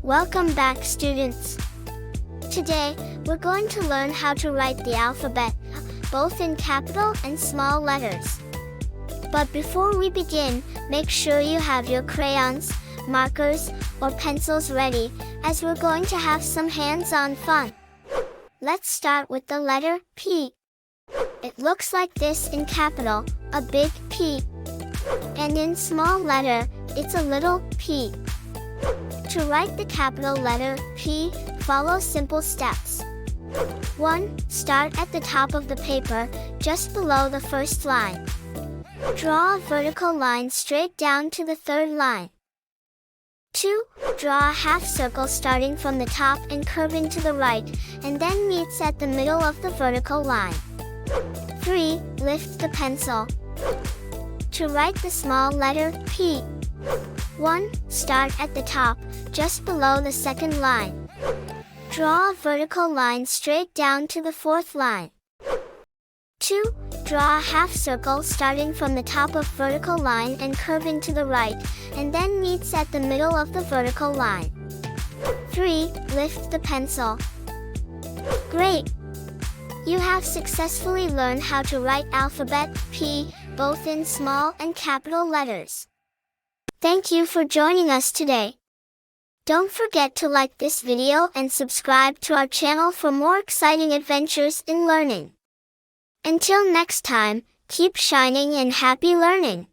Welcome back, students. Today, we're going to learn how to write the alphabet, both in capital and small letters. But before we begin, make sure you have your crayons, markers, or pencils ready, as we're going to have some hands-on fun. Let's start with the letter P. It looks like this in capital, a big P. And in small letter, it's a little p. To write the capital letter P, follow simple steps. 1. Start at the top of the paper, just below the first line. Draw a vertical line straight down to the third line. 2. Draw a half circle starting from the top and curving to the right, and then meets at the middle of the vertical line. 3. Lift the pencil. To write the small letter P. 1. Start at the top, just below the second line. Draw a vertical line straight down to the fourth line. 2. Draw a half circle starting from the top of vertical line and curving to the right, and then meets at the middle of the vertical line. 3. Lift the pencil. Great! You have successfully learned how to write alphabet P, both in small and capital letters. Thank you for joining us today. Don't forget to like this video and subscribe to our channel for more exciting adventures in learning. Until next time, keep shining and happy learning!